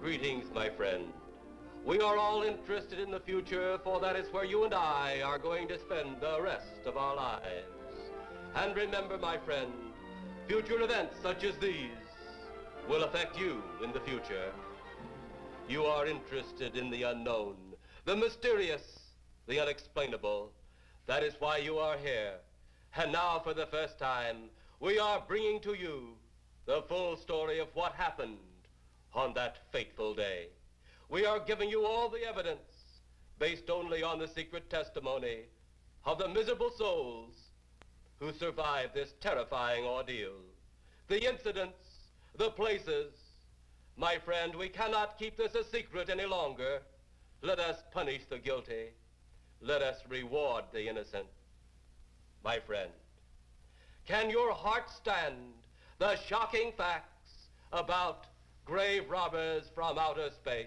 Greetings, my friend. We are all interested in the future, for that is where you and I are going to spend the rest of our lives. And remember, my friend, future events such as these will affect you in the future. You are interested in the unknown, the mysterious, the unexplainable. That is why you are here. And now, for the first time, we are bringing to you the full story of what happened on that fateful day. We are giving you all the evidence based only on the secret testimony of the miserable souls who survived this terrifying ordeal. The incidents, the places. My friend, we cannot keep this a secret any longer. Let us punish the guilty. Let us reward the innocent. My friend, can your heart stand the shocking facts about grave robbers from outer space?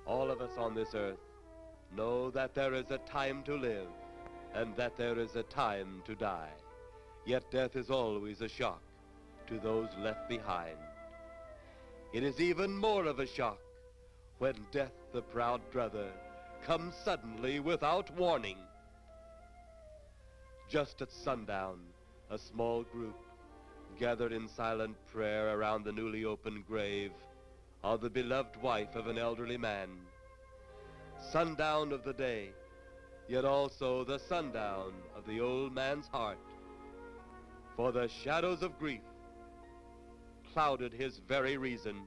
All of us on this earth know that there is a time to live and that there is a time to die. Yet death is always a shock to those left behind. It is even more of a shock when death, the proud brother, comes suddenly without warning. Just at sundown, a small group gathered in silent prayer around the newly opened grave of the beloved wife of an elderly man. Sundown of the day, yet also the sundown of the old man's heart. For the shadows of grief clouded his very reason.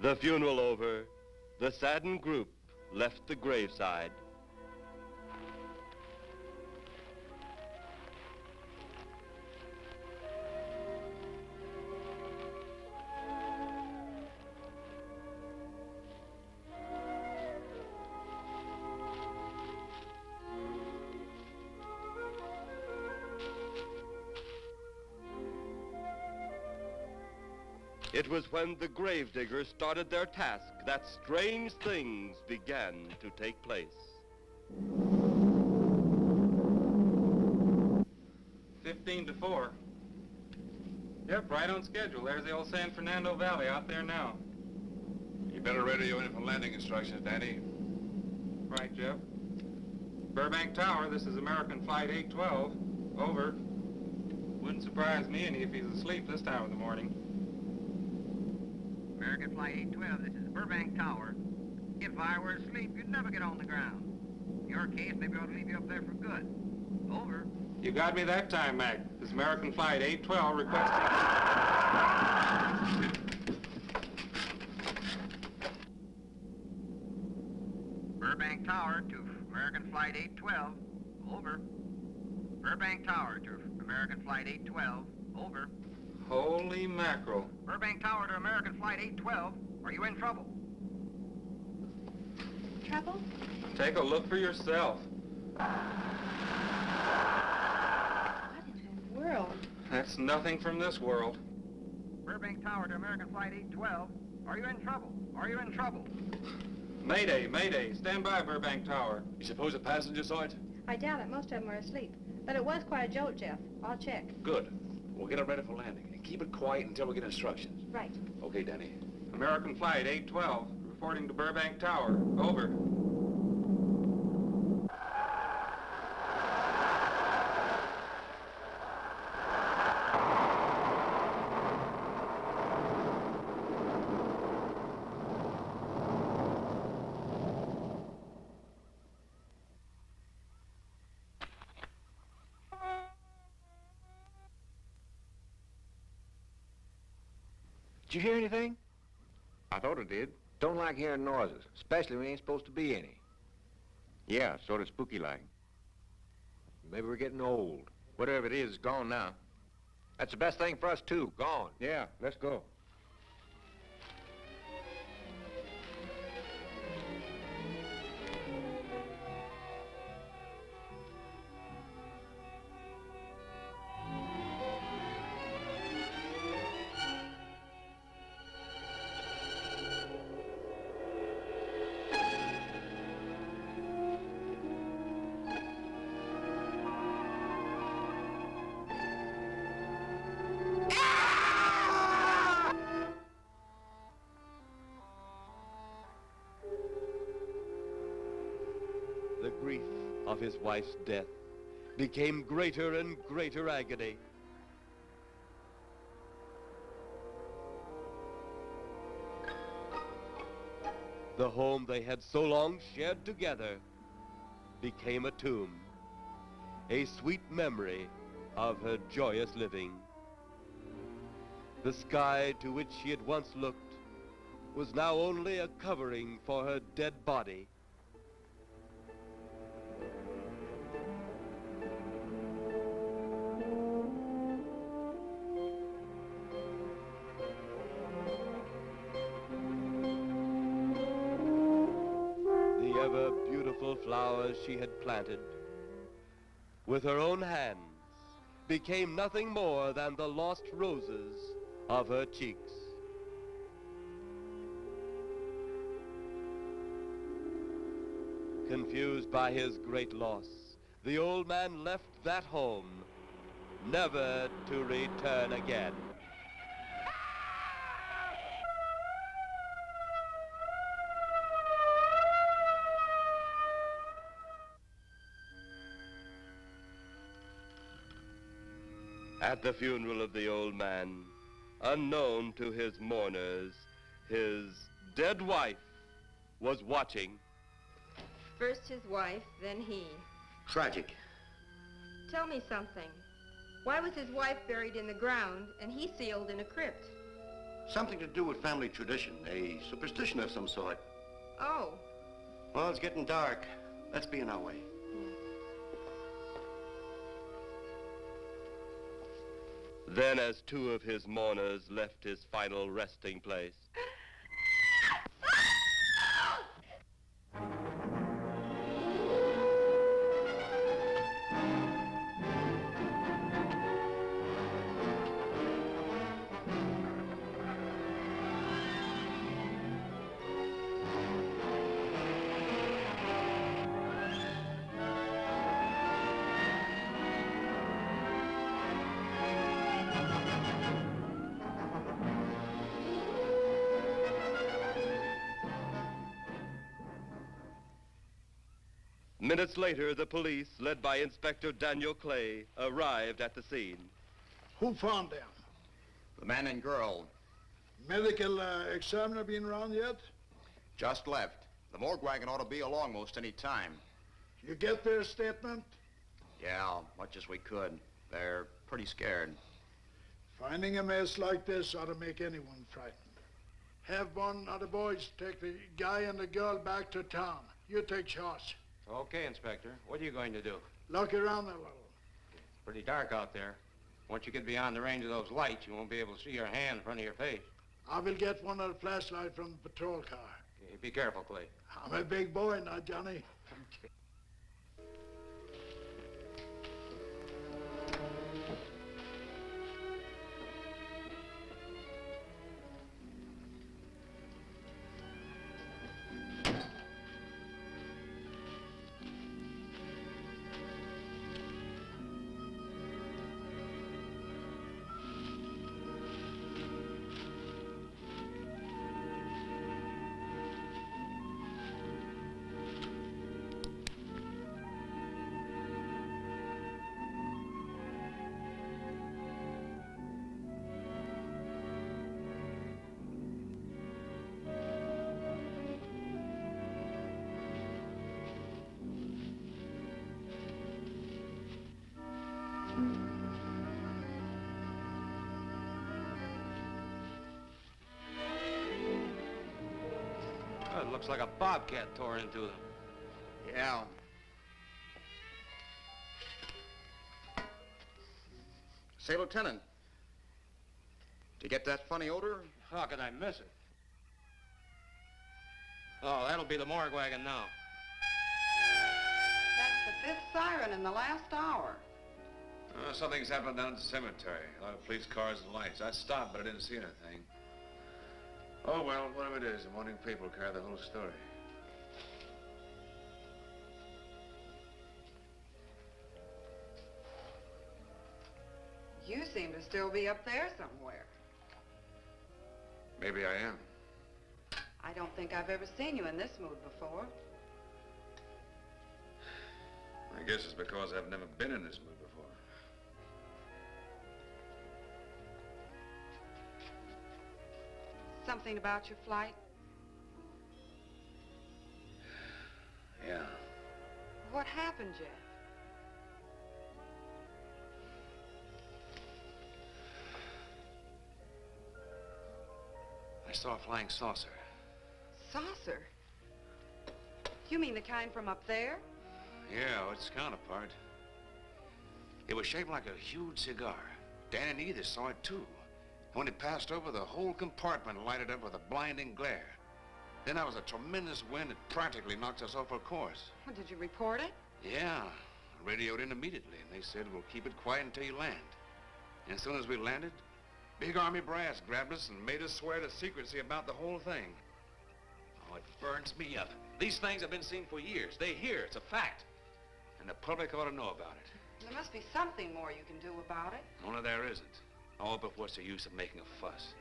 The funeral over, the saddened group left the graveside. It was when the gravediggers started their task that strange things began to take place. 15-4. Yep, right on schedule. There's the old San Fernando Valley out there now. You better radio in for landing instructions, Danny. Right, Jeff. Burbank Tower, this is American Flight 812. Over. Wouldn't surprise me any if he's asleep this time of the morning. American Flight 812, this is Burbank Tower. If I were asleep, you'd never get on the ground. In your case, maybe I ought to leave you up there for good. Over. You got me that time, Mac. This is American Flight 812 requesting... Burbank Tower to American Flight 812. Over. Burbank Tower to American Flight 812. Over. Holy mackerel. Burbank Tower to American Flight 812. Are you in trouble? Trouble? Take a look for yourself. What in the world? That's nothing from this world. Burbank Tower to American Flight 812. Are you in trouble? Are you in trouble? Mayday, mayday. Stand by, Burbank Tower. You suppose a passenger saw it? I doubt it. Most of them are asleep. But it was quite a jolt, Jeff. I'll check. Good. We'll get it ready for landing. And keep it quiet until we get instructions. Right. Okay, Danny. American Flight 812, reporting to Burbank Tower. Over. Did you hear anything? I thought it did. Don't like hearing noises, especially when there ain't supposed to be any. Yeah, sort of spooky-like. Maybe we're getting old. Whatever it is, it's gone now. That's the best thing for us, too. Gone. Yeah, let's go. The grief of his wife's death became greater and greater agony. The home they had so long shared together became a tomb, a sweet memory of her joyous living. The sky to which she had once looked was now only a covering for her dead body. The ever-beautiful flowers she had planted with her own hands became nothing more than the lost roses of her cheeks. Confused by his great loss, the old man left that home, never to return again. At the funeral of the old man, unknown to his mourners, his dead wife was watching. First his wife, then he. Tragic. Tell me something. Why was his wife buried in the ground and he sealed in a crypt? Something to do with family tradition, a superstition of some sort. Oh. Well, it's getting dark. Let's be on our way. Then, as two of his mourners left his final resting place, minutes later, the police, led by Inspector Daniel Clay, arrived at the scene. Who found them? The man and girl. Medical examiner been around yet? Just left. The morgue wagon ought to be along most any time. You get their statement? Yeah, much as we could. They're pretty scared. Finding a mess like this ought to make anyone frightened. Have one of the boys take the guy and the girl back to town. You take charge. Okay, Inspector. What are you going to do? Look around a little. It's pretty dark out there. Once you get beyond the range of those lights, you won't be able to see your hand in front of your face. I will get one of the flashlight from the patrol car. Okay, be careful, Clay. I'm a big boy now, Johnny. Oh, it looks like a bobcat tore into them. Yeah. Say, Lieutenant, did you get that funny odor? How could I miss it? Oh, that'll be the morgue wagon now. That's the 5th siren in the last hour. Something's happened down at the cemetery. A lot of police cars and lights. I stopped, but I didn't see anything. Oh, well, whatever it is, the morning people carry the whole story. You seem to still be up there somewhere. Maybe I am. I don't think I've ever seen you in this mood before. I guess it's because I've never been in this mood before. Something about your flight? Yeah. What happened, Jeff? I saw a flying saucer. Saucer? You mean the kind from up there? Yeah, its counterpart. It was shaped like a huge cigar. Dan and Edith saw it, too. And when it passed over, the whole compartment lighted up with a blinding glare. Then there was a tremendous wind that practically knocked us off our course. Well, did you report it? Yeah, I radioed in immediately, and they said, we'll keep it quiet until you land. And as soon as we landed, big Army brass grabbed us and made us swear to secrecy about the whole thing. Oh, it burns me up. These things have been seen for years. They hear, it's a fact. And the public ought to know about it. There must be something more you can do about it. Only there isn't. Oh, but what's the use of making a fuss?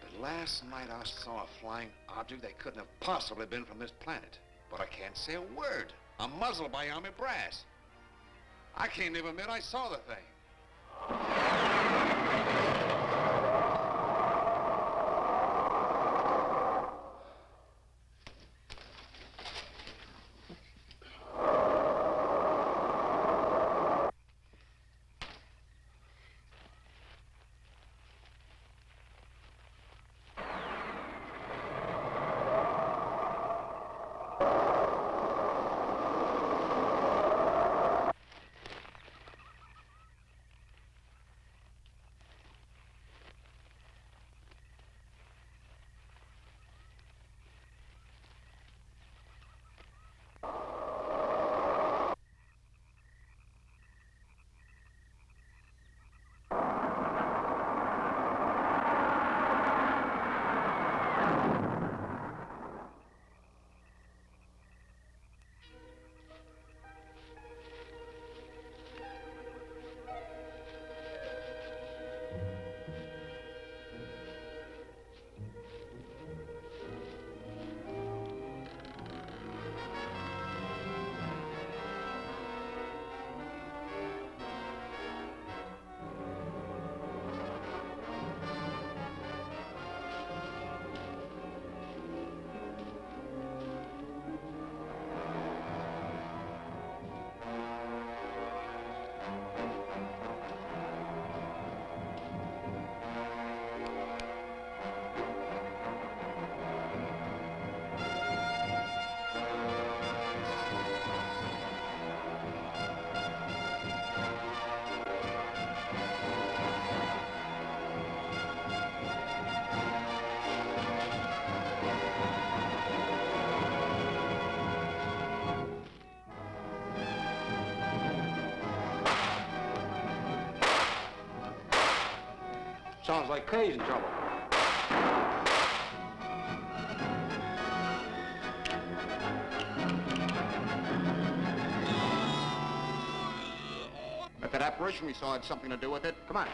But last night I saw a flying object that couldn't have possibly been from this planet. But I can't say a word. I'm muzzled by Army brass. I can't even admit I saw the thing. Sounds like crazy trouble. If that apparition we saw had something to do with it, come on.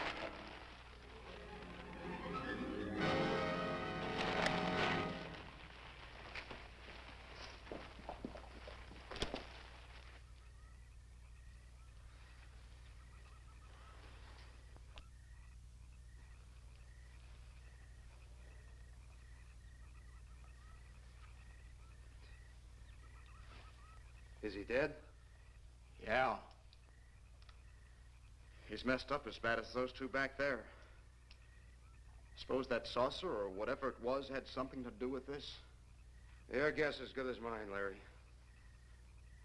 Is he dead? Yeah. He's messed up as bad as those two back there. Suppose that saucer or whatever it was had something to do with this? Your guess is as good as mine, Larry.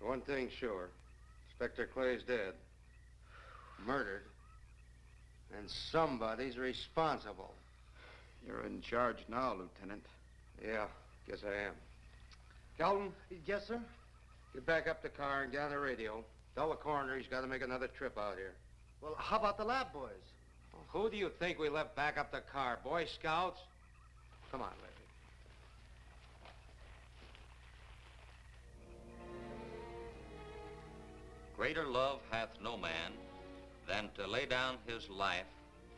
One thing's sure. Inspector Clay's dead. Murdered. And somebody's responsible. You're in charge now, Lieutenant. Yeah, guess I am. Calton? Yes, sir? Get back up the car and get on the radio. Tell the coroner he's got to make another trip out here. Well, how about the lab boys? Well, who do you think we left back up the car? Boy Scouts? Come on, Larry. Greater love hath no man than to lay down his life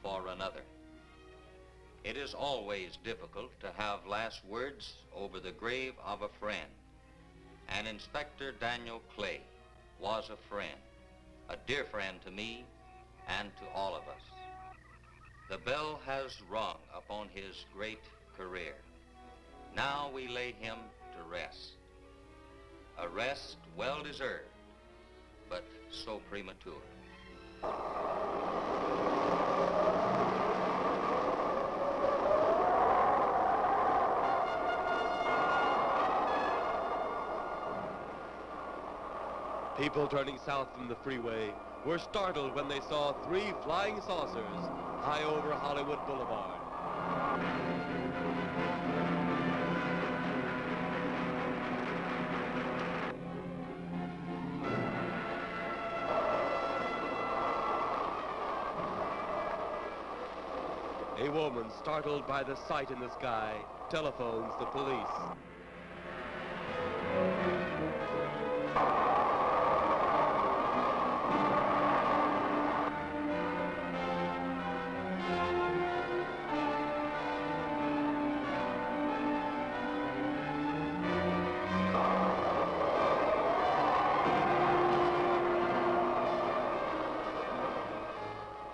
for another. It is always difficult to have last words over the grave of a friend. And Inspector Daniel Clay was a friend, a dear friend to me and to all of us. The bell has rung upon his great career. Now we lay him to rest. A rest well deserved, but so premature. People turning south from the freeway were startled when they saw 3 flying saucers high over Hollywood Boulevard. A woman, startled by the sight in the sky, telephones the police.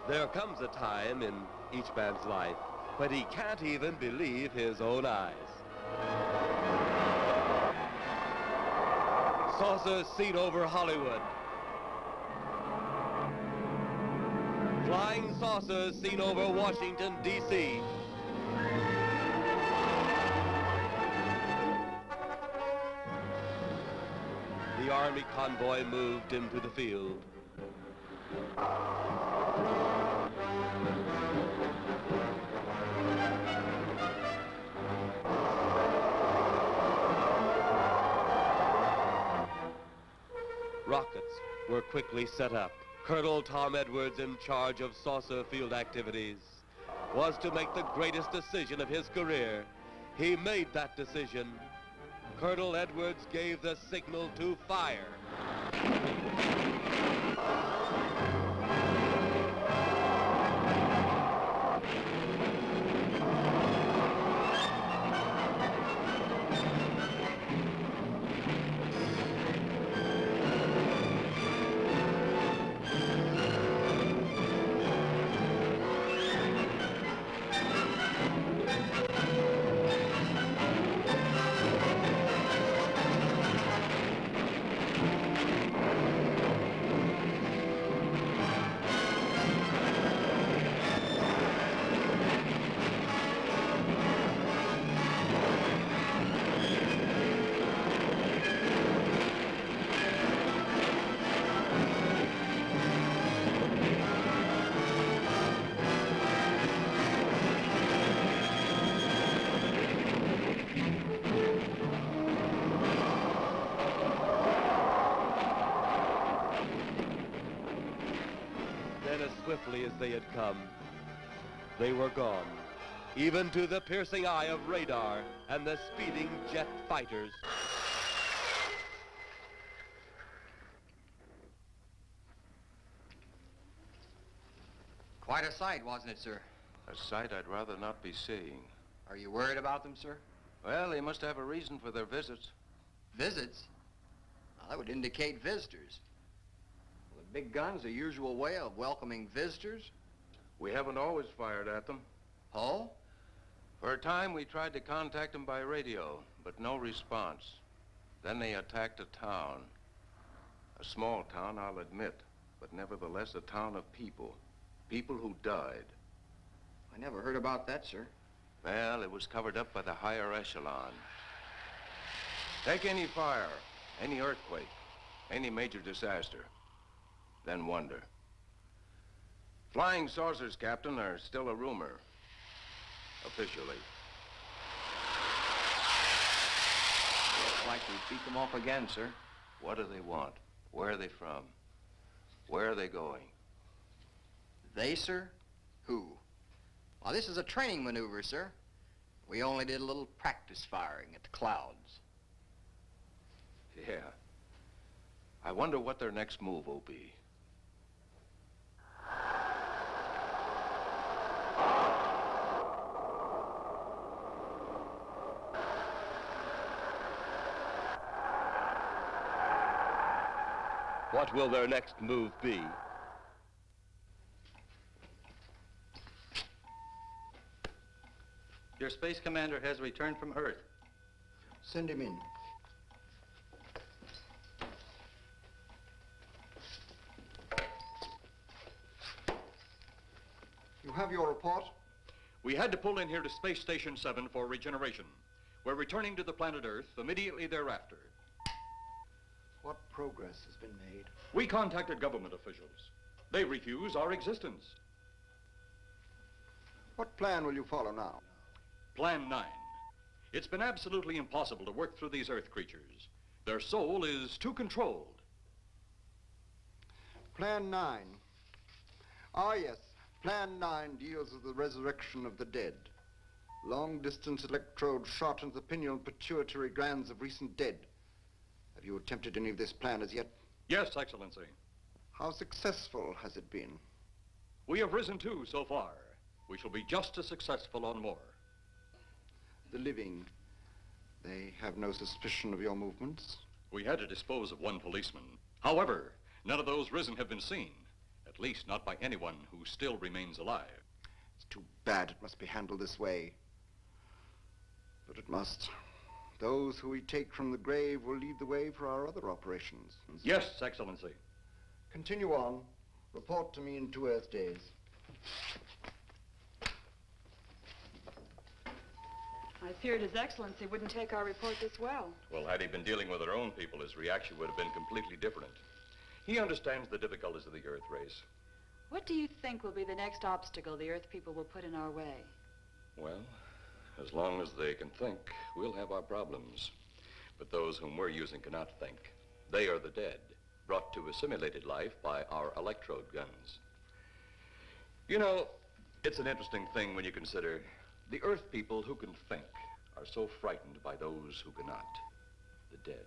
There comes a time in each man's life when he can't even believe his own eyes. Saucers seen over Hollywood. Flying saucers seen over Washington, D.C. The Army convoy moved into the field. Rockets were quickly set up. Colonel Tom Edwards, in charge of saucer field activities, was to make the greatest decision of his career. He made that decision. Colonel Edwards gave the signal to fire. Then, as swiftly as they had come, they were gone, even to the piercing eye of radar and the speeding jet fighters. Quite a sight, wasn't it, sir? A sight I'd rather not be seeing. Are you worried about them, sir? Well, they must have a reason for their visits. Visits? Well, that would indicate visitors. Well, the big gun's the usual way of welcoming visitors. We haven't always fired at them. Oh? For a time, we tried to contact them by radio, but no response. Then they attacked a town. A small town, I'll admit, but nevertheless a town of people. People who died. I never heard about that, sir. Well, it was covered up by the higher echelon. Take any fire, any earthquake, any major disaster, then wonder. Flying saucers, Captain, are still a rumor, officially. Looks like we beat them off again, sir. What do they want? Where are they from? Where are they going? They, sir? Who? Well, this is a training maneuver, sir. We only did a little practice firing at the clouds. Yeah. I wonder what their next move will be. What will their next move be? Your space commander has returned from Earth. Send him in. You have your report? We had to pull in here to Space Station 7 for regeneration. We're returning to the planet Earth immediately thereafter. What progress has been made? We contacted government officials. They refuse our existence. What plan will you follow now? Plan 9. It's been absolutely impossible to work through these Earth creatures. Their soul is too controlled. Plan 9. Ah, yes. Plan 9 deals with the resurrection of the dead. Long-distance electrode shot into the pineal and pituitary glands of recent dead. Have you attempted any of this plan as yet? Yes, Excellency. How successful has it been? We have risen too so far. We shall be just as successful on more. The living, they have no suspicion of your movements? We had to dispose of one policeman. However, none of those risen have been seen. At least not by anyone who still remains alive. It's too bad it must be handled this way. But it must. Those who we take from the grave will lead the way for our other operations. Yes, Excellency. Continue on. Report to me in 2 Earth days. I feared His Excellency wouldn't take our report this well. Well, had he been dealing with our own people, his reaction would have been completely different. He understands the difficulties of the Earth race. What do you think will be the next obstacle the Earth people will put in our way? Well, as long as they can think, we'll have our problems. But those whom we're using cannot think. They are the dead, brought to a simulated life by our electrode guns. You know, it's an interesting thing when you consider the Earth people who can think are so frightened by those who cannot, the dead.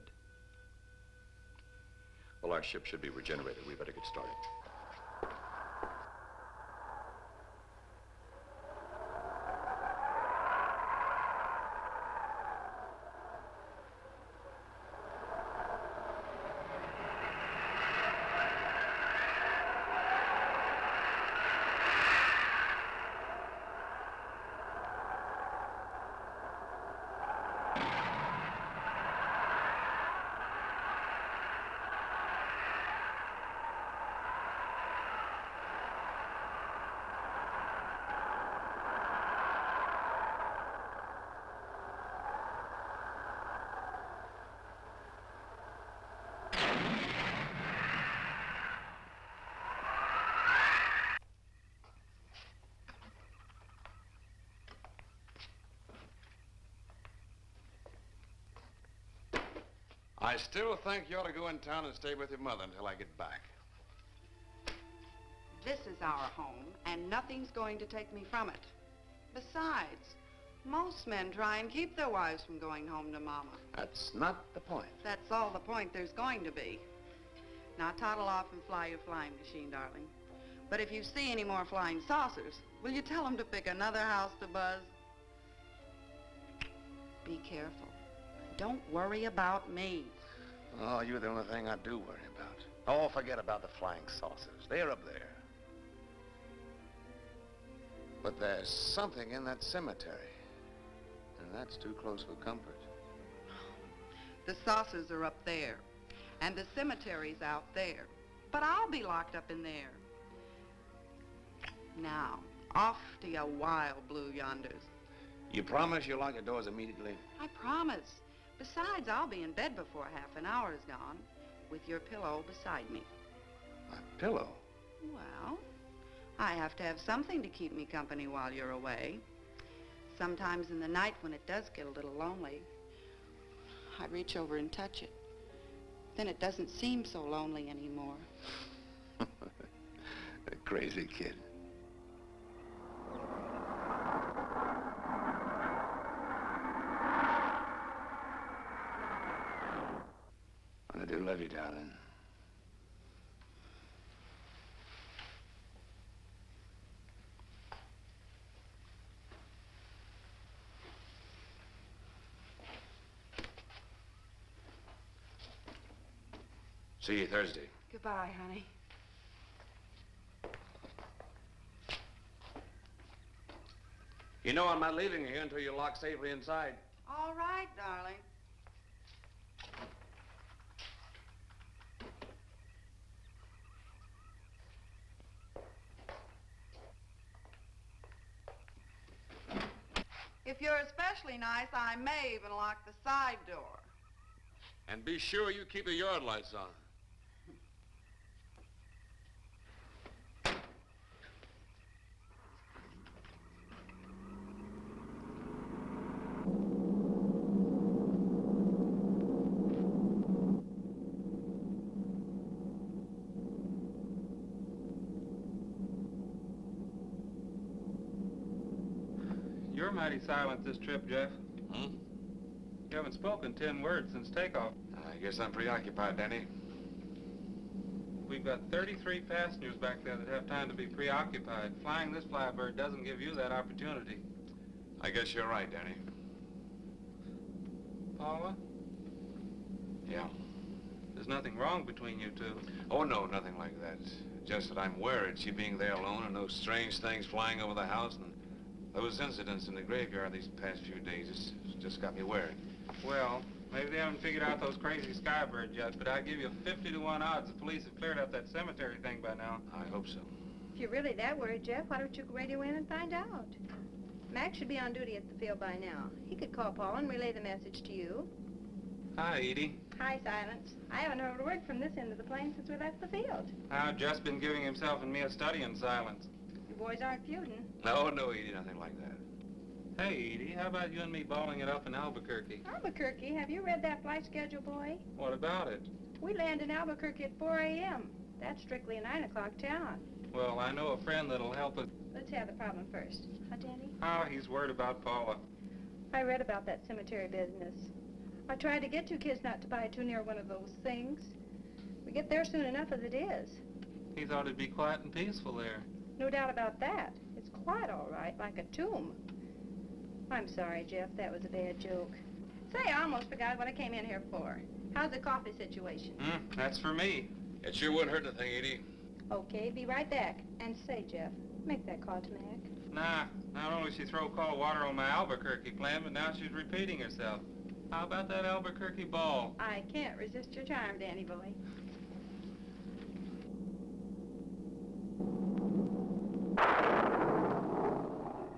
Well, our ship should be regenerated. We better get started. I still think you ought to go in town and stay with your mother until I get back. This is our home, and nothing's going to take me from it. Besides, most men try and keep their wives from going home to Mama. That's not the point. That's all the point there's going to be. Now toddle off and fly your flying machine, darling. But if you see any more flying saucers, will you tell them to pick another house to buzz? Be careful. Don't worry about me. Oh, you're the only thing I do worry about. Oh, forget about the flying saucers. They're up there. But there's something in that cemetery. And that's too close for comfort. The saucers are up there, and the cemetery's out there. But I'll be locked up in there. Now, off to your wild blue yonders. You promise you'll lock your doors immediately? I promise. Besides, I'll be in bed before half an hour is gone, with your pillow beside me. My pillow? Well, I have to have something to keep me company while you're away. Sometimes in the night when it does get a little lonely, I reach over and touch it. Then it doesn't seem so lonely anymore. A crazy kid. I do love you, darling. See you Thursday. Goodbye, honey. You know I'm not leaving you here until you're locked safely inside. All right, darling. If you're especially nice, I may even lock the side door. And be sure you keep the yard lights on. You're mighty silent this trip, Jeff. Hmm? You haven't spoken 10 words since takeoff. I guess I'm preoccupied, Danny. We've got 33 passengers back there that have time to be preoccupied. Flying this flybird doesn't give you that opportunity. I guess you're right, Danny. Paula? Yeah. There's nothing wrong between you two. Oh, no, nothing like that. Just that I'm worried, she being there alone and those strange things flying over the house and those incidents in the graveyard these past few days. It's just got me worried. Well, maybe they haven't figured out those crazy skybirds yet, but I'd give you 50-to-1 odds the police have cleared up that cemetery thing by now. I hope so. If you're really that worried, Jeff, why don't you radio in and find out? Mac should be on duty at the field by now. He could call Paul and relay the message to you. Hi, Edie. Hi, Silence. I haven't heard a word from this end of the plane since we left the field. I've just been giving himself and me a study in silence. You boys aren't feuding. No, Edie, nothing like that. Hey, Edie, how about you and me balling it up in Albuquerque? Albuquerque? Have you read that flight schedule, boy? What about it? We land in Albuquerque at 4 a.m. That's strictly a 9 o'clock town. Well, I know a friend that'll help us. Let's have the problem first. Huh, Danny? Oh, he's worried about Paula. I read about that cemetery business. I tried to get you kids not to buy too near one of those things. We get there soon enough as it is. He thought it'd be quiet and peaceful there. No doubt about that. It's quite all right, like a tomb. I'm sorry, Jeff. That was a bad joke. Say, I almost forgot what I came in here for. How's the coffee situation? That's for me. It sure wouldn't hurt anything, Edie. Okay, be right back. And say, Jeff, make that call to Mac. Nah, not only she throw cold water on my Albuquerque plan, but now she's repeating herself. How about that Albuquerque ball? I can't resist your charm, Danny boy.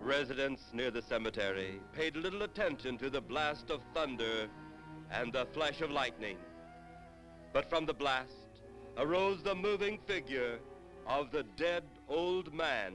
Residents near the cemetery paid little attention to the blast of thunder and the flash of lightning. But from the blast arose the moving figure of the dead old man.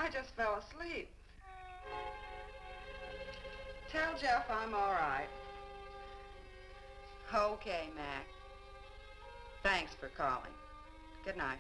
I just fell asleep. Tell Jeff I'm all right. Okay, Mac. Thanks for calling. Good night.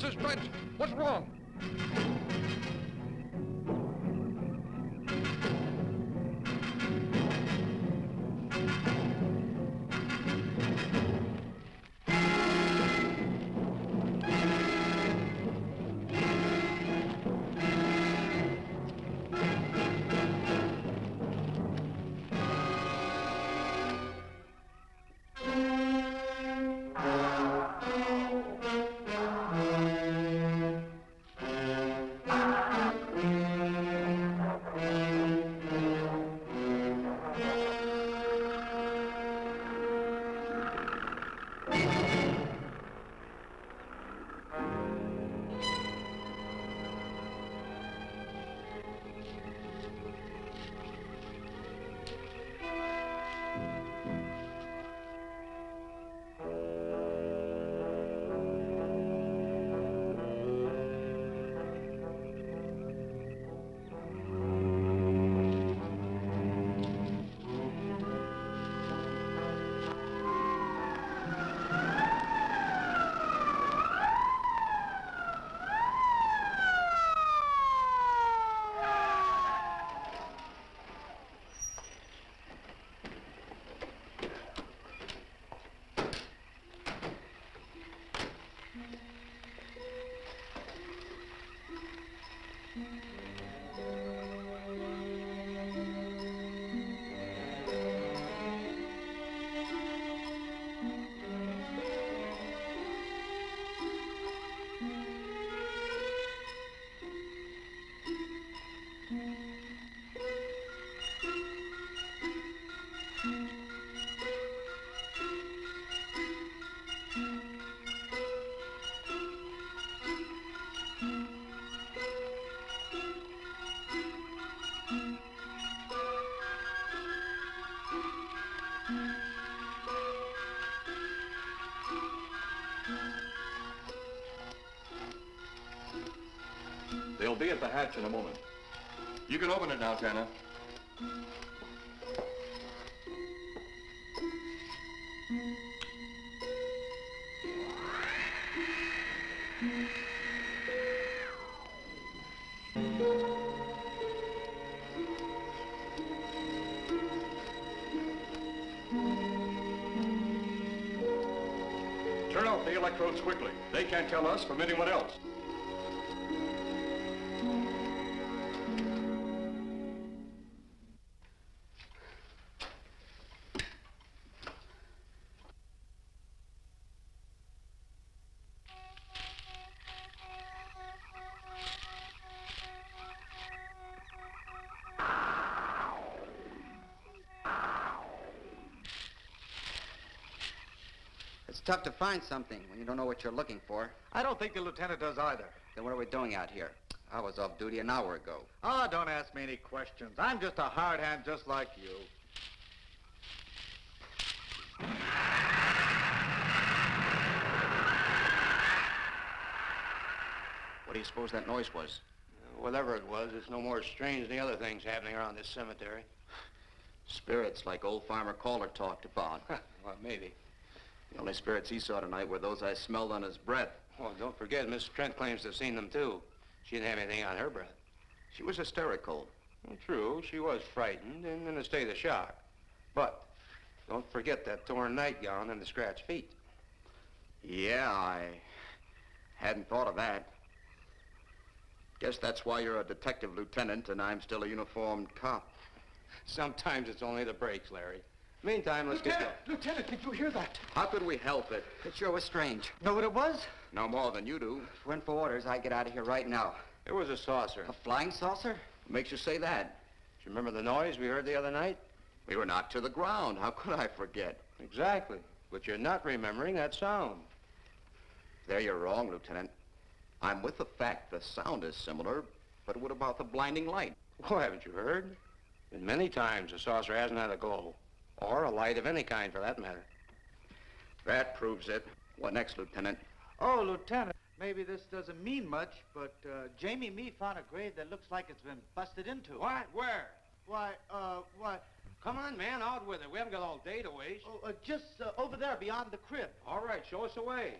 Mrs. Trent, what's wrong? be at the hatch in a moment. You can open it now, Tanner. Turn off the electrodes quickly. They can't tell us from anyone else. It's tough to find something when you don't know what you're looking for. I don't think the lieutenant does either. Then what are we doing out here? I was off duty an hour ago. Oh, don't ask me any questions. I'm just a hard hand just like you. What do you suppose that noise was? Whatever it was, it's no more strange than the other things happening around this cemetery. Spirits like old Farmer Caller talked about. Well, maybe. The only spirits he saw tonight were those I smelled on his breath. Well, don't forget, Miss Trent claims to have seen them, too. She didn't have anything on her breath. She was hysterical. Well, true, she was frightened and in a state of shock. But don't forget that torn nightgown and the scratched feet. Yeah, I hadn't thought of that. Guess that's why you're a detective lieutenant and I'm still a uniformed cop. Sometimes it's only the breaks, Larry. Meantime, let's get going. Lieutenant, did you hear that? How could we help it? It sure was strange. Know what it was? No more than you do. If it went for orders, I'd get out of here right now. It was a saucer. A flying saucer? What makes you say that? Do you remember the noise we heard the other night? We were knocked to the ground. How could I forget? Exactly. But you're not remembering that sound. There you're wrong, Lieutenant. I'm with the fact the sound is similar, but what about the blinding light? Well, haven't you heard? Been many times the saucer hasn't had a glow. Or a light of any kind, for that matter. That proves it. What next, Lieutenant? Oh, Lieutenant, maybe this doesn't mean much, but Jamie Mee found a grave that looks like it's been busted into. What? Where? Why? Come on, man, out with it. We haven't got all day to waste. Oh, just over there beyond the crib. All right, show us the way.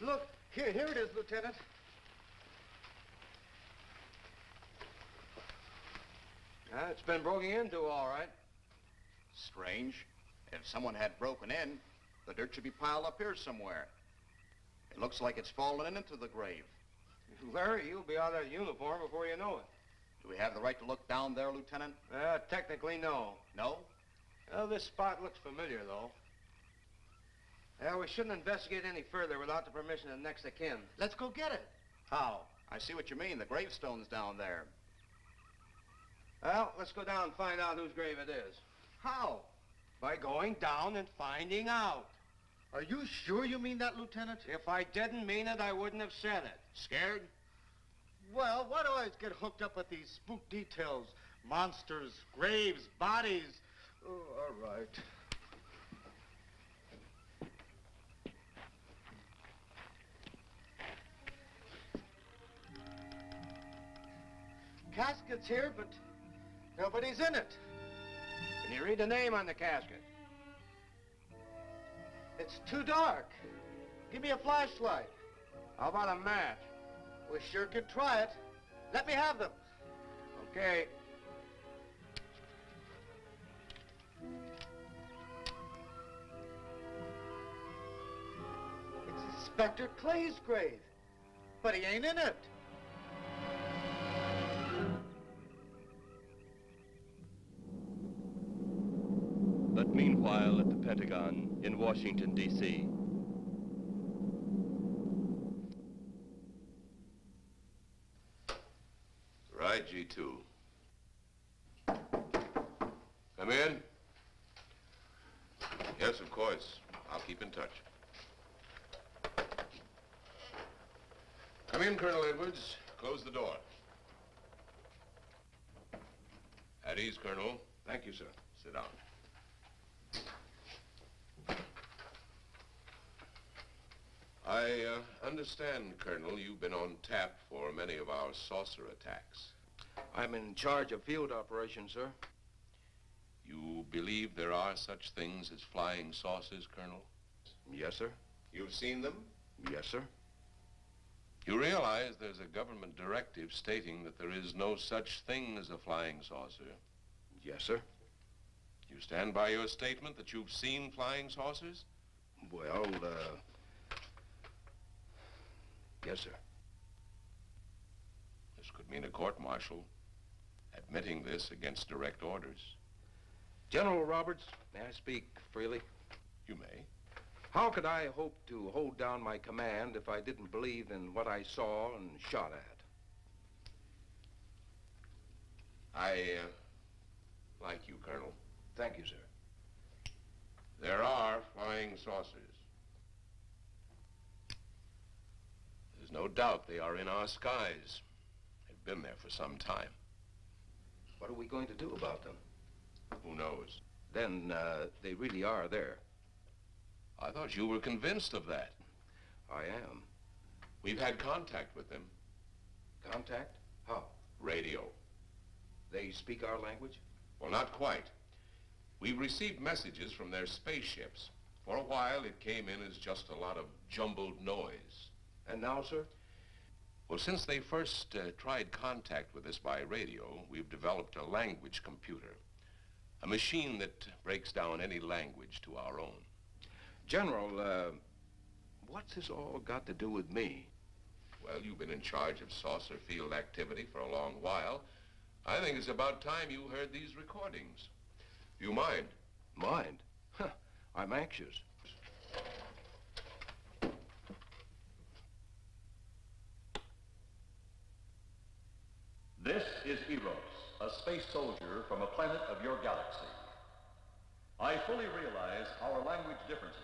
Look, here it is, Lieutenant. It's been broken into, all right. Strange. If someone had broken in, the dirt should be piled up here somewhere. It looks like it's fallen into the grave. Larry, you'll be out of that uniform before you know it. Do we have the right to look down there, Lieutenant? Technically, no. No? Well, this spot looks familiar, though. We shouldn't investigate any further without the permission of next of kin. Let's go get it. How? I see what you mean. The gravestone's down there. Well, let's go down and find out whose grave it is. How? By going down and finding out. Are you sure you mean that, Lieutenant? If I didn't mean it, I wouldn't have said it. Scared? Well, why do I always get hooked up with these spook details? Monsters, graves, bodies. Oh, all right. Casket's here, but nobody's in it. Can you read the name on the casket? It's too dark. Give me a flashlight. How about a match? We sure could try it. Let me have them. Okay. It's Inspector Clay's grave, but he ain't in it. But meanwhile, at the Pentagon in Washington, D.C., Right, G2. Come in. Yes, of course. I'll keep in touch. Come in, Colonel Edwards. Close the door. At ease, Colonel. Thank you, sir. Sit down. I understand, Colonel, you've been on tap for many of our saucer attacks. I'm in charge of field operations, sir. You believe there are such things as flying saucers, Colonel? Yes, sir. You've seen them? Yes, sir. You realize there's a government directive stating that there is no such thing as a flying saucer? Yes, sir. You stand by your statement that you've seen flying saucers? Well, yes, sir. This could mean a court-martial, admitting this against direct orders. General Roberts, may I speak freely? You may. How could I hope to hold down my command if I didn't believe in what I saw and shot at? I like you, Colonel. Thank you, sir. There are flying saucers. There's no doubt they are in our skies. They've been there for some time. What are we going to do about them? Who knows? Then, they really are there. I thought you were convinced of that. I am. We've had contact with them. Contact? How? Radio. They speak our language? Well, not quite. We've received messages from their spaceships. For a while, it came in as just a lot of jumbled noise. And now, sir? Well, since they first tried contact with us by radio, we've developed a language computer. A machine that breaks down any language to our own. General, what's this all got to do with me? Well, you've been in charge of saucer field activity for a long while. I think it's about time you heard these recordings. Do you mind? Mind? Huh, I'm anxious. This is Eros, a space soldier from a planet of your galaxy. I fully realize our language differences.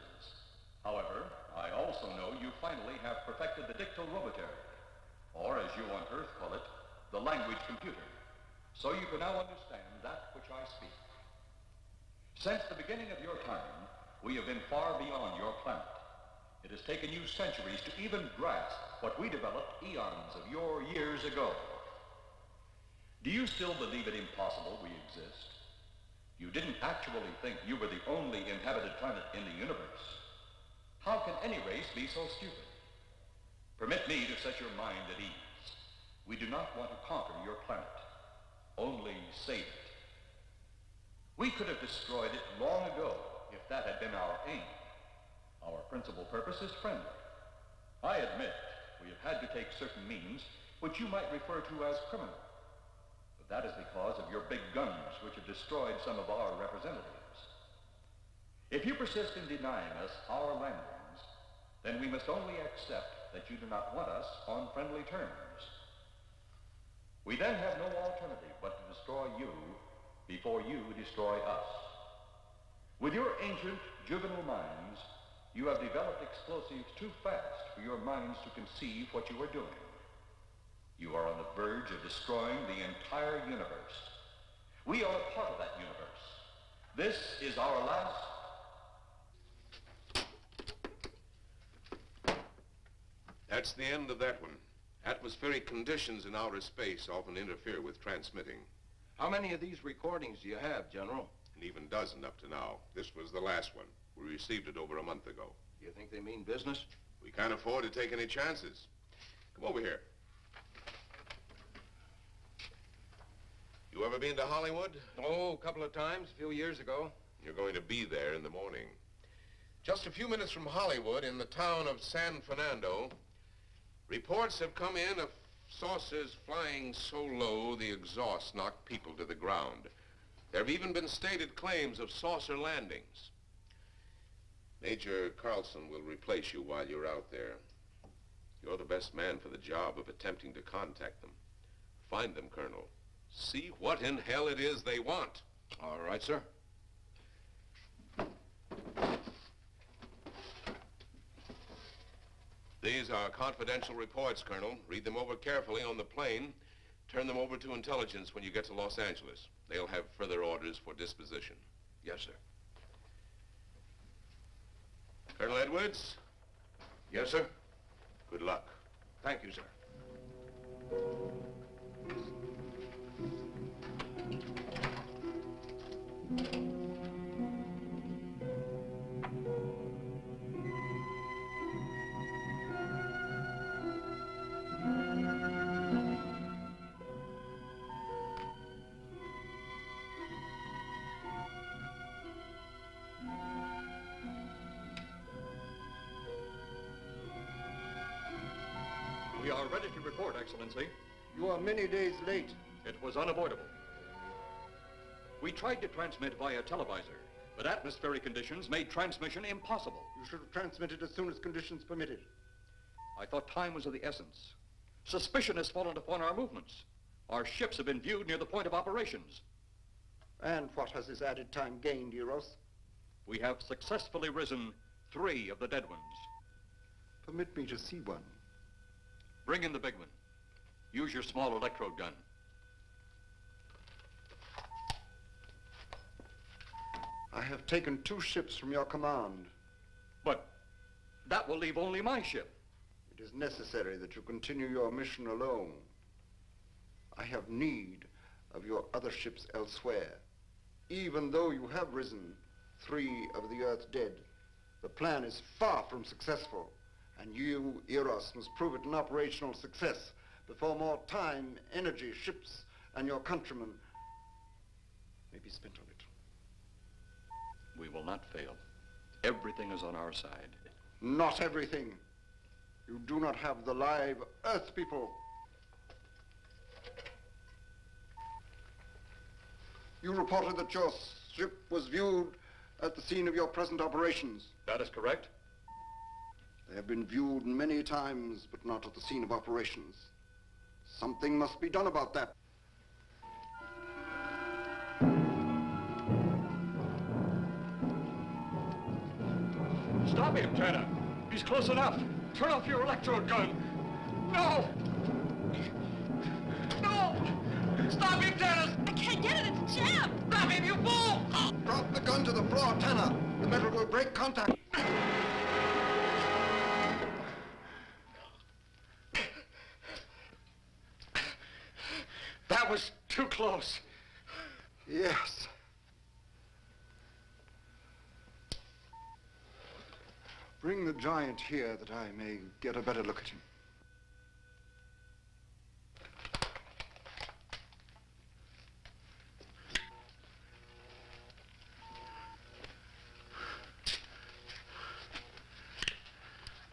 However, I also know you finally have perfected the dictorobotery, or as you on Earth call it, the language computer. So you can now understand that which I speak. Since the beginning of your time, we have been far beyond your planet. It has taken you centuries to even grasp what we developed eons of your years ago. Do you still believe it impossible we exist? You didn't actually think you were the only inhabited planet in the universe. How can any race be so stupid? Permit me to set your mind at ease. We do not want to conquer your planet, only save it. We could have destroyed it long ago if that had been our aim. Our principal purpose is friendly. I admit we have had to take certain means which you might refer to as criminal. But that is because of your big guns which have destroyed some of our representatives. If you persist in denying us our landings, then we must only accept that you do not want us on friendly terms. We then have no alternative but to destroy you before you destroy us. With your ancient, juvenile minds, you have developed explosives too fast for your minds to conceive what you are doing. You are on the verge of destroying the entire universe. We are a part of that universe. This is our last... That's the end of that one. Atmospheric conditions in outer space often interfere with transmitting. How many of these recordings do you have, General? An even dozen up to now. This was the last one. We received it over a month ago. You think they mean business? We can't afford to take any chances. Come over here. You ever been to Hollywood? Oh, a couple of times, a few years ago. You're going to be there in the morning. Just a few minutes from Hollywood, in the town of San Fernando, reports have come in of saucers flying so low the exhaust knocked people to the ground. There have even been stated claims of saucer landings. Major Carlson will replace you while you're out there. You're the best man for the job of attempting to contact them. Find them, Colonel. See what in hell it is they want. All right, sir. These are confidential reports, Colonel. Read them over carefully on the plane. Turn them over to intelligence when you get to Los Angeles. They'll have further orders for disposition. Yes, sir. Colonel Edwards? Yes, sir. Good luck. Thank you, sir. We are ready to report, Excellency. You are many days late. It was unavoidable. We tried to transmit via televisor, but atmospheric conditions made transmission impossible. You should have transmitted as soon as conditions permitted. I thought time was of the essence. Suspicion has fallen upon our movements. Our ships have been viewed near the point of operations. And what has this added time gained, Eros? We have successfully risen 3 of the dead ones. Permit me to see one. Bring in the big one. Use your small electrode gun. I have taken 2 ships from your command. But that will leave only my ship. It is necessary that you continue your mission alone. I have need of your other ships elsewhere. Even though you have risen 3 of the Earth's dead, the plan is far from successful. And you, Eros, must prove it an operational success before more time, energy, ships, and your countrymen may be spent on it. We will not fail. Everything is on our side. Not everything. You do not have the live Earth people. You reported that your ship was viewed at the scene of your present operations. That is correct. They have been viewed many times, but not at the scene of operations. Something must be done about that. Stop him, Tanner. He's close enough. Turn off your electrode gun. No! No! Stop him, Tanner! I can't get it. It's jammed. Stop him, you fool! Drop the gun to the floor, Tanner. The metal will break contact. That was too close. Yes. Bring the giant here that I may get a better look at him.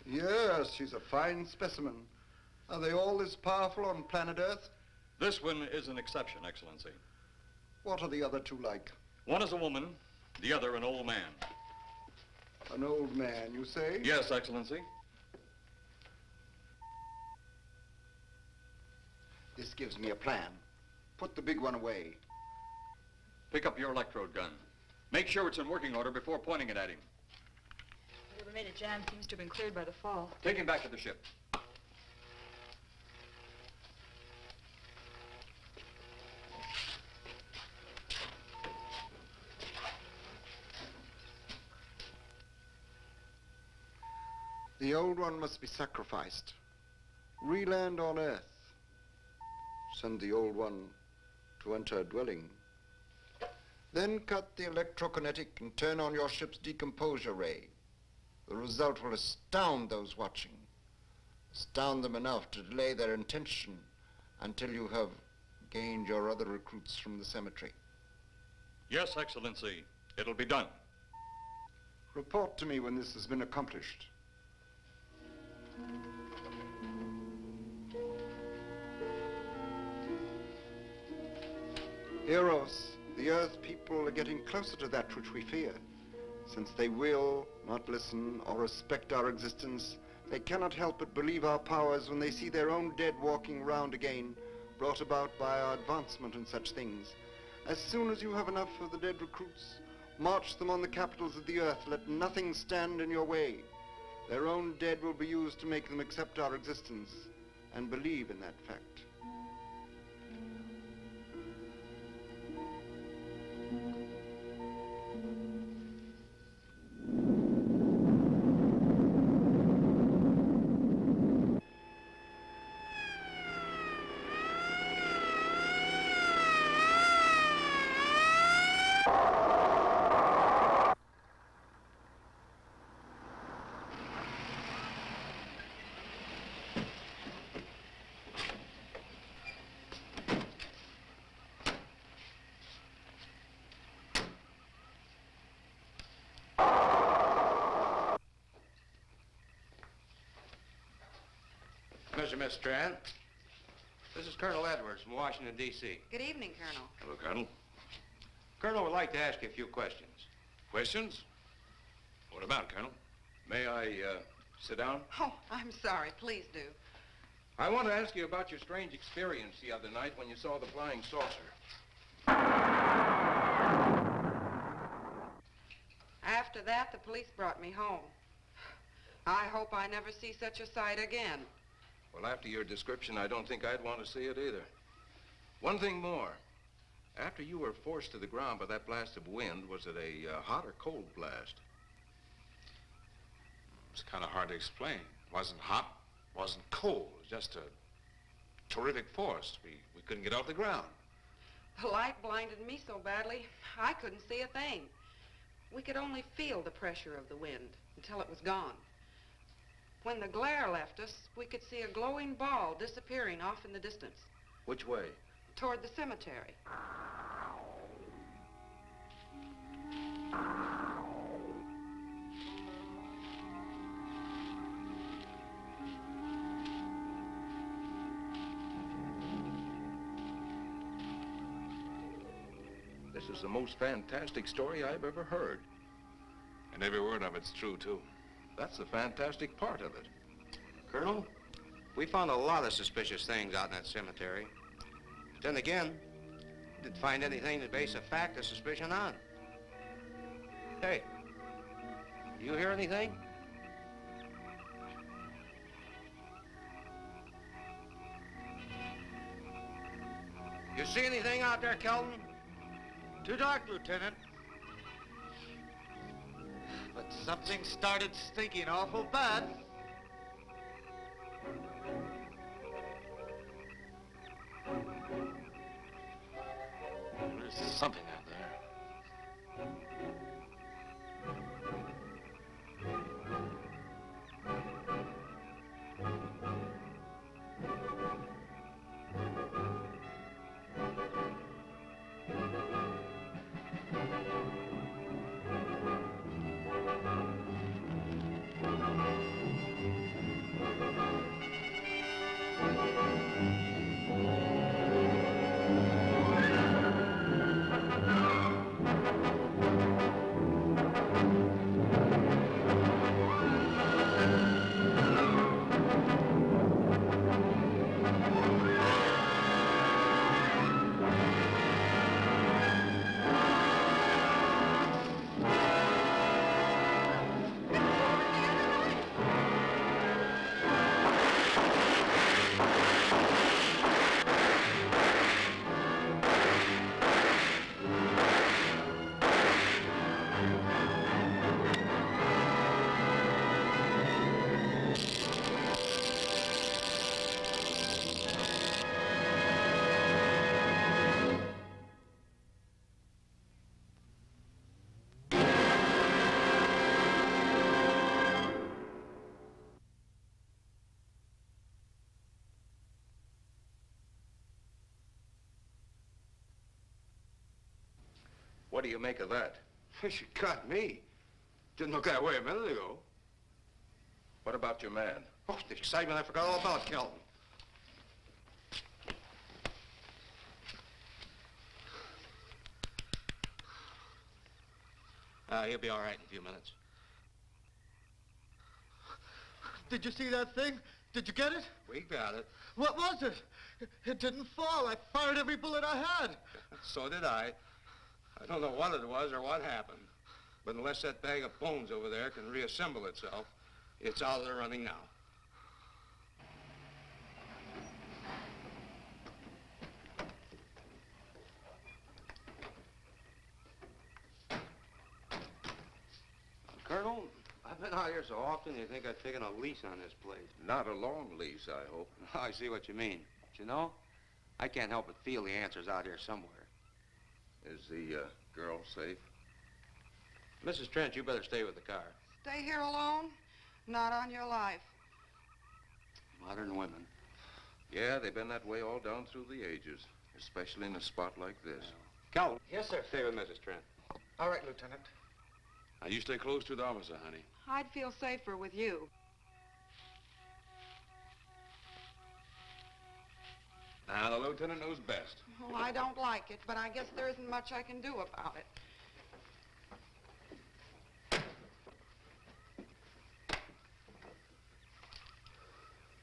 Yes, he's a fine specimen. Are they all this powerful on planet Earth? This one is an exception, Excellency. What are the other 2 like? One is a woman, the other an old man. An old man, you say? Yes, Excellency. This gives me a plan. Put the big one away. Pick up your electrode gun. Make sure it's in working order before pointing it at him. Whatever made it jam seems to have been cleared by the fall. Take him back to the ship. The old one must be sacrificed. Re-land on Earth. Send the old one to enter a dwelling. Then cut the electrokinetic and turn on your ship's decomposure ray. The result will astound those watching. Astound them enough to delay their intention until you have gained your other recruits from the cemetery. Yes, Excellency. It'll be done. Report to me when this has been accomplished. Eros, the Earth people are getting closer to that which we fear. Since they will not listen or respect our existence, they cannot help but believe our powers when they see their own dead walking round again, brought about by our advancement and such things. As soon as you have enough of the dead recruits, march them on the capitals of the Earth. Let nothing stand in your way. Their own dead will be used to make them accept our existence and believe in that fact. pleasure, Miss Strand. This is Colonel Edwards from Washington, D.C. Good evening, Colonel. Hello, Colonel. Colonel would like to ask you a few questions. Questions? What about, Colonel? May I sit down? Oh, I'm sorry. Please do. I want to ask you about your strange experience the other night when you saw the flying saucer. After that, the police brought me home. I hope I never see such a sight again. Well, after your description, I don't think I'd want to see it either. One thing more. After you were forced to the ground by that blast of wind, was it a hot or cold blast? It's kind of hard to explain. It wasn't hot, wasn't cold. It was just a terrific force. We couldn't get off the ground. The light blinded me so badly, I couldn't see a thing. We could only feel the pressure of the wind until it was gone. When the glare left us, we could see a glowing ball disappearing off in the distance. Which way? Toward the cemetery. This is the most fantastic story I've ever heard. And every word of it's true, too. That's the fantastic part of it. Colonel, we found a lot of suspicious things out in that cemetery. But then again, didn't find anything to base a fact or suspicion on. Hey, do you hear anything? You see anything out there, Kelton? Too dark, Lieutenant. But something started stinking awful bad. There's something out there. What do you make of that? You got me. Didn't look that way a minute ago. What about your man? Oh, the excitement I forgot all about, Kelton. He'll be all right in a few minutes. Did you see that thing? Did you get it? We got it. What was it? It didn't fall. I fired every bullet I had. So did I. I don't know what it was or what happened. But unless that bag of bones over there can reassemble itself, it's out of the running now. Colonel, I've been out here so often, you think I've taken a lease on this place. Not a long lease, I hope. I see what you mean. But you know, I can't help but feel the answer's out here somewhere. Is the girl safe? Mrs. Trent, you better stay with the car. Stay here alone? Not on your life. Modern women. Yeah, they've been that way all down through the ages, especially in a spot like this. Calvin. Yes, sir. Stay with Mrs. Trent. All right, Lieutenant. Now, you stay close to the officer, honey. I'd feel safer with you. Now, the lieutenant knows best. Oh, I don't like it, but I guess there isn't much I can do about it.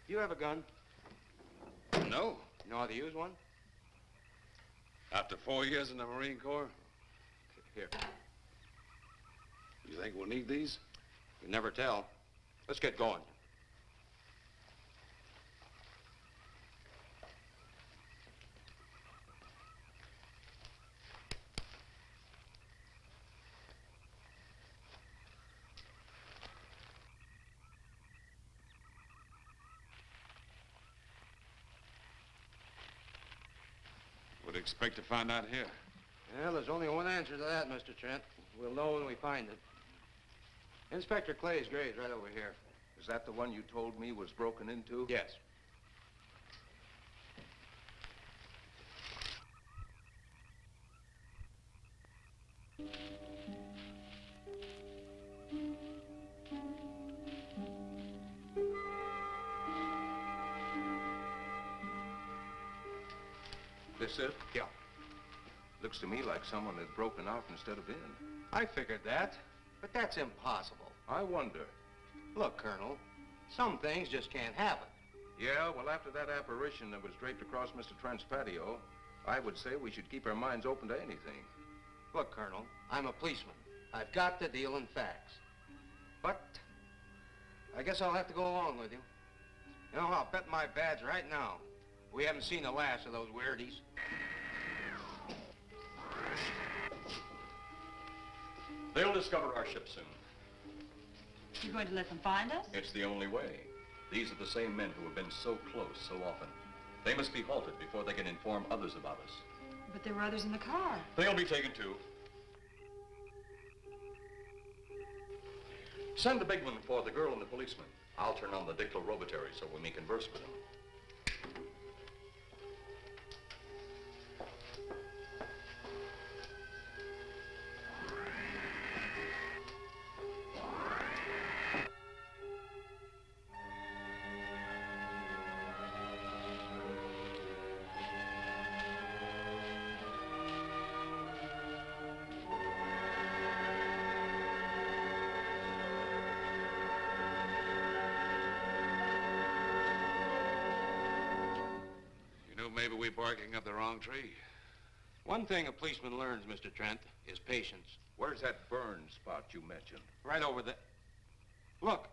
You have a gun? No. You know how to use one? After 4 years in the Marine Corps? Here. You think we'll need these? You never tell. Let's get going. Would expect to find out here. Well, there's only one answer to that, Mr. Trent. We'll know when we find it. Inspector Clay's grave's right over here. Is that the one you told me was broken into? Yes. This it? Yeah. Looks to me like someone had broken out instead of in. I figured that, but that's impossible. I wonder. Look, Colonel, some things just can't happen. Yeah, well, after that apparition that was draped across Mr. Trent's patio, I would say we should keep our minds open to anything. Look, Colonel, I'm a policeman. I've got to deal in facts. But I guess I'll have to go along with you. You know, I'll bet my badge right now we haven't seen the last of those weirdies. They'll discover our ship soon. You're going to let them find us? It's the only way. These are the same men who have been so close so often. They must be halted before they can inform others about us. But there were others in the car. They'll be taken too. Send the big one for the girl and the policeman. I'll turn on the dictorobatary so we may converse with them. Maybe we're barking up the wrong tree. One thing a policeman learns, Mr. Trent, is patience. Where's that burn spot you mentioned? Right over there. Look.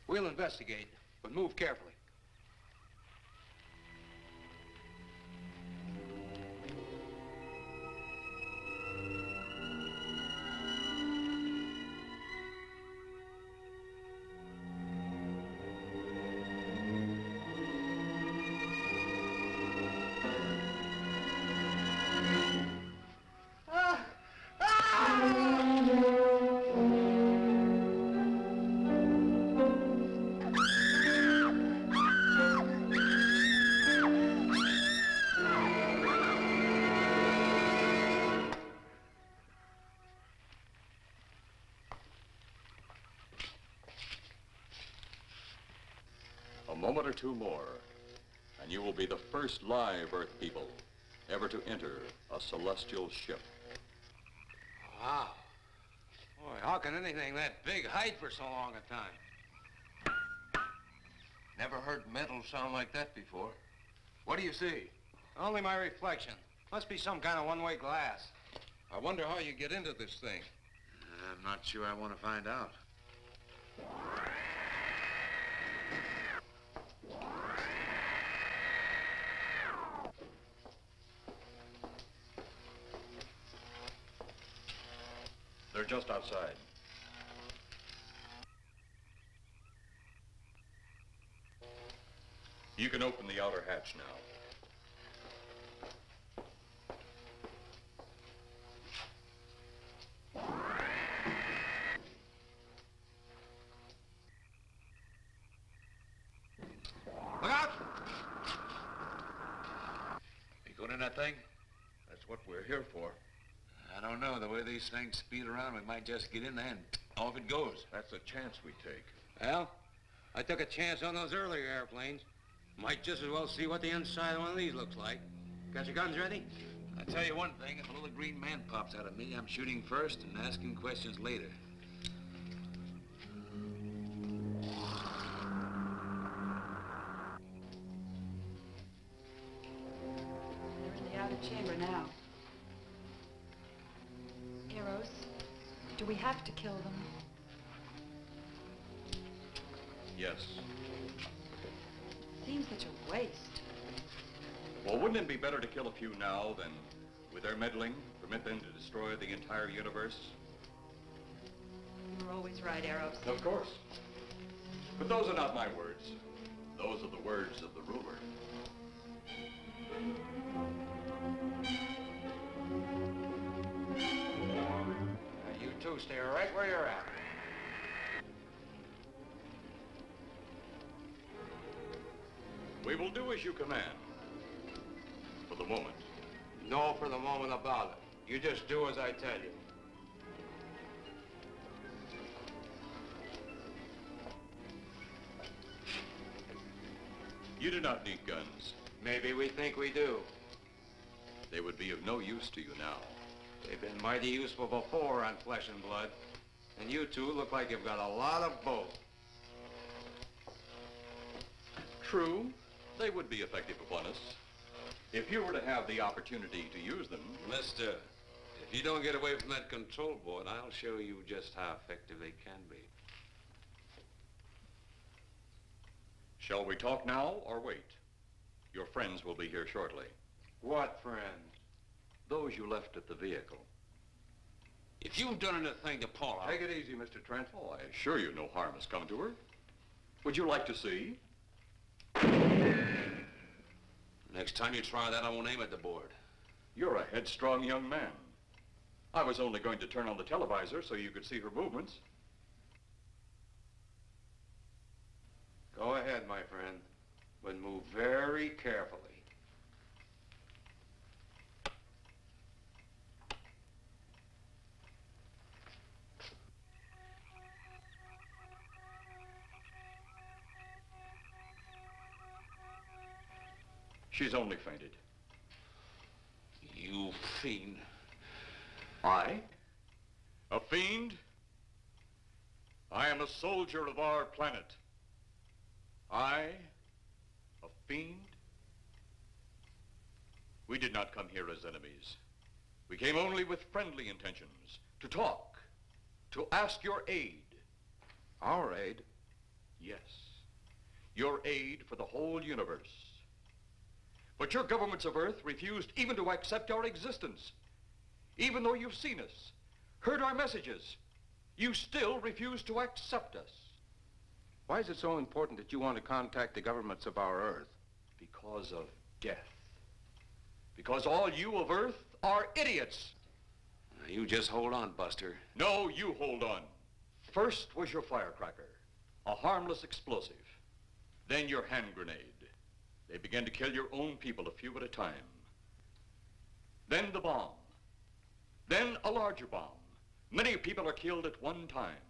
We'll investigate, but move carefully. A moment or two more, and you will be the first live Earth people ever to enter a celestial ship. Wow. Boy, how can anything that big hide for so long a time? Never heard metal sound like that before. What do you see? Only my reflection. Must be some kind of one-way glass. I wonder how you get into this thing. I'm not sure I want to find out. They're just outside. You can open the outer hatch now. Look out! You going in that thing? That's what we're here for. I don't know. The way these things speed around, we might just get in there and off it goes. That's a chance we take. Well, I took a chance on those earlier airplanes. Might just as well see what the inside of one of these looks like. Got your guns ready? I'll tell you one thing. If a little green man pops out of me, I'm shooting first and asking questions later. They're in the outer chamber now. Eros, do we have to kill them? Yes. Seems such a waste. Well, wouldn't it be better to kill a few now than, with their meddling, permit them to destroy the entire universe? You're always right, Eros. Of course. But those are not my words. Those are the words of the ruler. Now, you two stay right where you're at. We will do as you command. For the moment. No for the moment about it. You just do as I tell you. You do not need guns. Maybe we think we do. They would be of no use to you now. They've been mighty useful before on flesh and blood. And you two look like you've got a lot of both. True, they would be effective upon us. If you were to have the opportunity to use them... Mister, if you don't get away from that control board, I'll show you just how effective they can be. Shall we talk now or wait? Your friends will be here shortly. What friends? Those you left at the vehicle. If you've done anything to Paula... Take it easy, Mr. Trent. Oh, I assure you no harm has come to her. Would you like to see? Next time you try that, I won't aim at the board. You're a headstrong young man. I was only going to turn on the televisor so you could see her movements. Go ahead, my friend, but move very carefully. She's only fainted. You fiend. I? A fiend? I am a soldier of our planet. I? A fiend? We did not come here as enemies. We came only with friendly intentions, to talk, to ask your aid. Our aid? Yes, your aid for the whole universe. But your governments of Earth refused even to accept our existence. Even though you've seen us, heard our messages, you still refuse to accept us. Why is it so important that you want to contact the governments of our Earth? Because of death. Because all you of Earth are idiots. Now, you just hold on, Buster. No, you hold on. First was your firecracker, a harmless explosive. Then your hand grenade. They began to kill your own people a few at a time. Then the bomb. Then a larger bomb. Many people are killed at one time.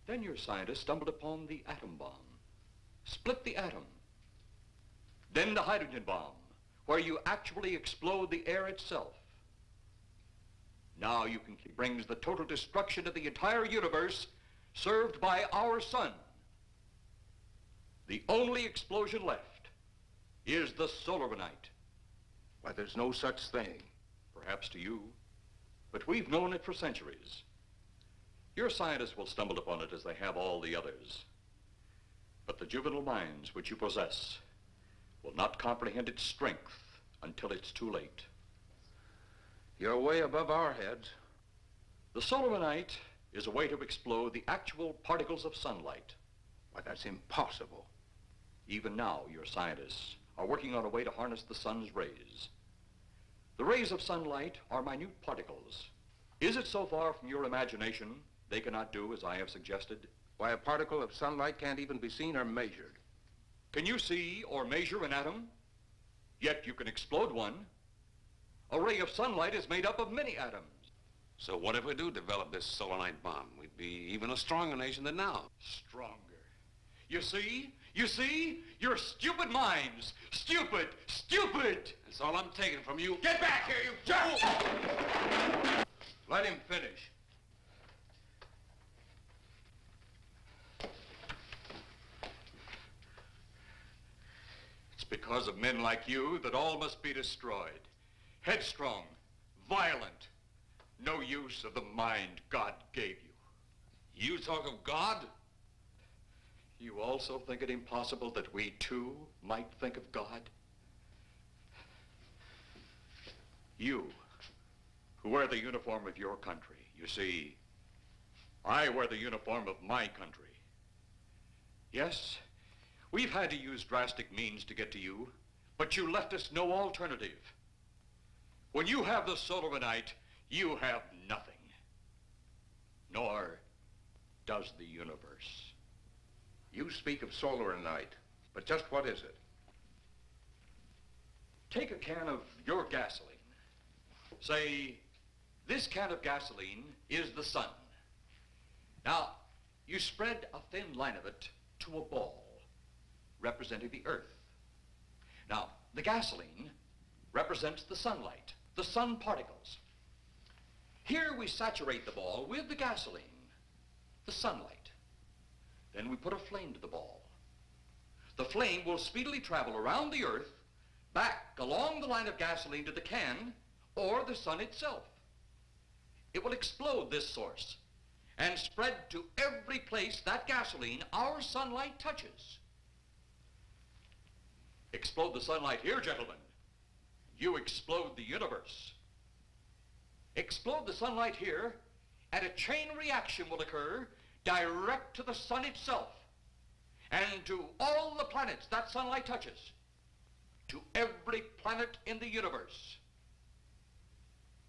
Then your scientists stumbled upon the atom bomb. Split the atom. Then the hydrogen bomb, where you actually explode the air itself. Now you can brings the total destruction of the entire universe served by our sun. The only explosion left is the solarite. Why, there's no such thing. Perhaps to you, but we've known it for centuries. Your scientists will stumble upon it as they have all the others. But the juvenile minds which you possess will not comprehend its strength until it's too late. You're way above our heads. The solarite is a way to explode the actual particles of sunlight. Why, that's impossible. Even now, your scientists are working on a way to harness the sun's rays. The rays of sunlight are minute particles. Is it so far from your imagination they cannot do as I have suggested? Why, a particle of sunlight can't even be seen or measured. Can you see or measure an atom? Yet you can explode one. A ray of sunlight is made up of many atoms. So what if we do develop this solanite bomb? We'd be even a stronger nation than now. Stronger. You see? You see? Your stupid minds. Stupid! Stupid! That's all I'm taking from you. Get back here, you fool! Let him finish. It's because of men like you that all must be destroyed. Headstrong, violent, no use of the mind God gave you. You talk of God? You also think it impossible that we too might think of God? You, who wear the uniform of your country, you see, I wear the uniform of my country. Yes, we've had to use drastic means to get to you, but you left us no alternative. When you have the solanite, you have nothing. Nor does the universe. You speak of solanite, but just what is it? Take a can of your gasoline. Say, this can of gasoline is the sun. Now, you spread a thin line of it to a ball, representing the earth. Now, the gasoline represents the sunlight, the sun particles. Here we saturate the ball with the gasoline, the sunlight. Then we put a flame to the ball. The flame will speedily travel around the earth, back along the line of gasoline to the can, or the sun itself. It will explode this source and spread to every place that gasoline, our sunlight, touches. Explode the sunlight here, gentlemen. You explode the universe. Explode the sunlight here, and a chain reaction will occur direct to the sun itself and to all the planets that sunlight touches, to every planet in the universe.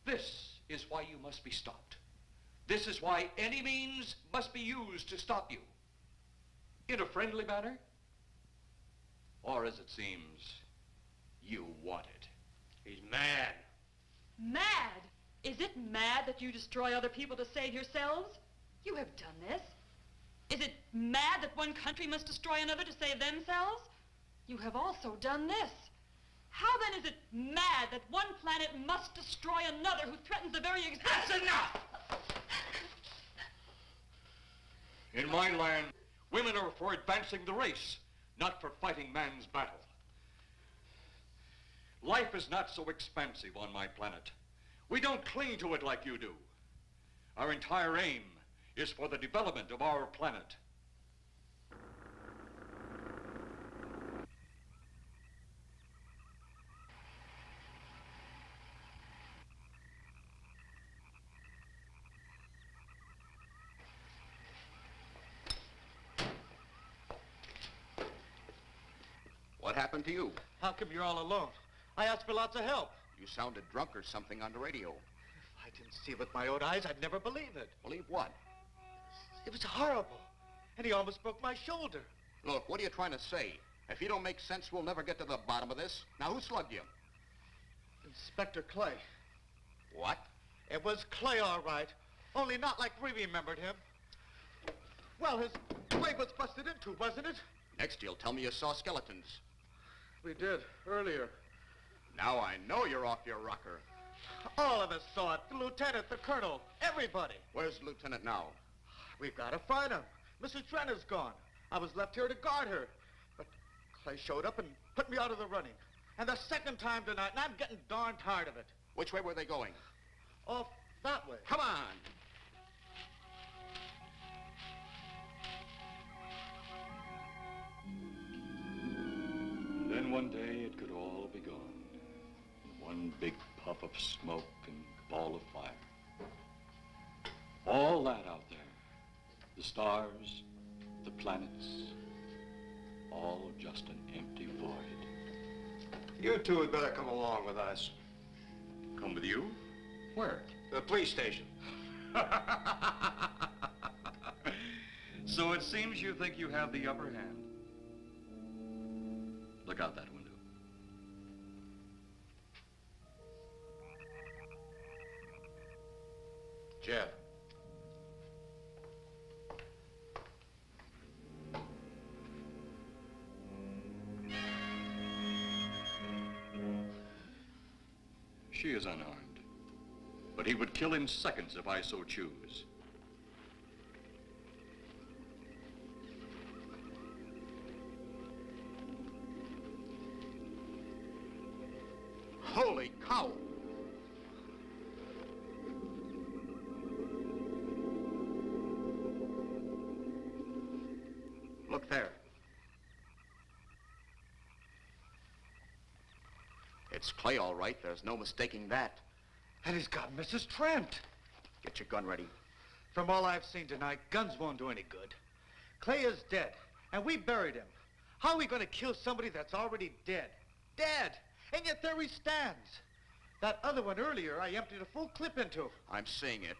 This is why you must be stopped. This is why any means must be used to stop you. In a friendly manner, or as it seems, you want it. He's mad. Mad? Is it mad that you destroy other people to save yourselves? You have done this. Is it mad that one country must destroy another to save themselves? You have also done this. How then is it mad that one planet must destroy another who threatens the very existence? That's enough! In my land, women are for advancing the race, not for fighting man's battle. Life is not so expansive on my planet. We don't cling to it like you do. Our entire aim is for the development of our planet. What happened to you? How come you're all alone? I asked for lots of help. You sounded drunk or something on the radio. If I didn't see it with my own eyes, I'd never believe it. Believe what? It was horrible. And he almost broke my shoulder. Look, what are you trying to say? If you don't make sense, we'll never get to the bottom of this. Now, who slugged you? Inspector Clay. What? It was Clay, all right. Only not like we remembered him. Well, his leg was busted into, wasn't it? Next, you'll tell me you saw skeletons. We did, earlier. Now I know you're off your rocker. All of us saw it. The lieutenant, the colonel, everybody. Where's the lieutenant now? We've got to find him. Mrs. Trenner's gone. I was left here to guard her. But Clay showed up and put me out of the running. And the second time tonight, and I'm getting darn tired of it. Which way were they going? Off that way. Come on. Then one day it could all be gone. One big puff of smoke and ball of fire. All that out there, the stars, the planets, all just an empty void. You two had better come along with us. Come with you? Where? The police station. So it seems you think you have the upper hand. Look out that window. Jeff. She is unarmed, but he would kill in seconds if I so choose. Holy cow! Look there. It's Clay, all right. There's no mistaking that. And he's got Mrs. Trent. Get your gun ready. From all I've seen tonight, guns won't do any good. Clay is dead, and we buried him. How are we going to kill somebody that's already dead? Dead! And yet there he stands. That other one earlier, I emptied a full clip into. I'm seeing it.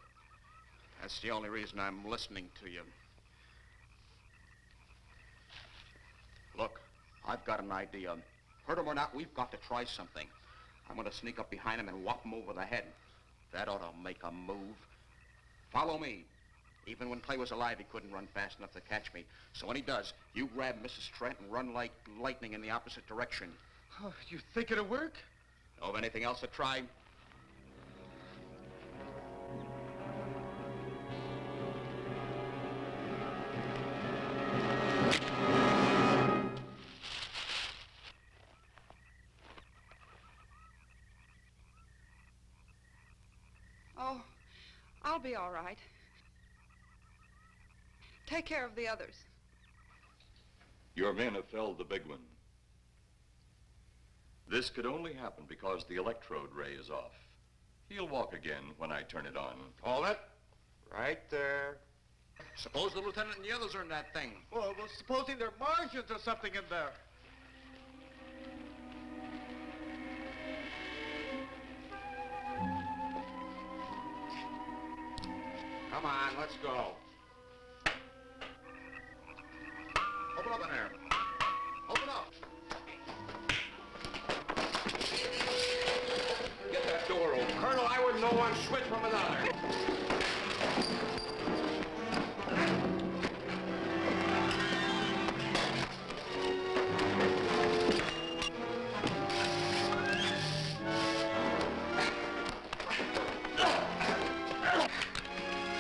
That's the only reason I'm listening to you. Look, I've got an idea. Hurt him or not, we've got to try something. I'm going to sneak up behind him and whop him over the head. That ought to make a move. Follow me. Even when Clay was alive, he couldn't run fast enough to catch me. So when he does, you grab Mrs. Trent and run like lightning in the opposite direction. Oh, you think it'll work? Know of anything else to try? Oh, I'll be all right. Take care of the others. Your men have felled the big one. This could only happen because the electrode ray is off. He'll walk again when I turn it on. Hold it. Right there. Suppose the lieutenant and the others are in that thing. Well, supposing there are Martians or something in there. Come on, let's go. Open up in there. Open up. Get that door open. Colonel, I wouldn't know one switch from another.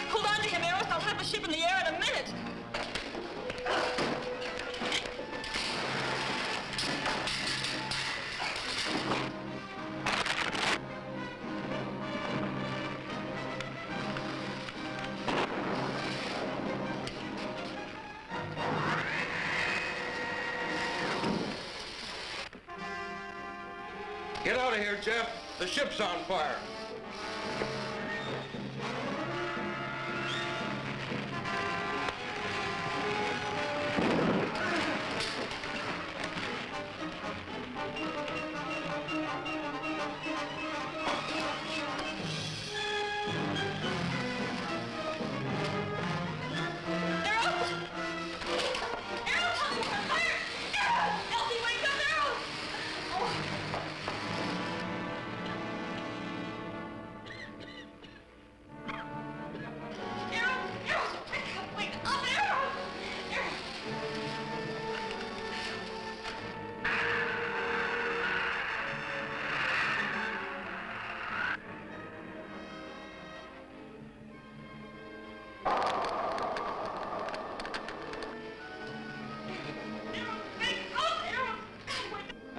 Hold on to him, Eros. I'll have the ship in the air in a minute. Get out of here, Jeff. The ship's on fire.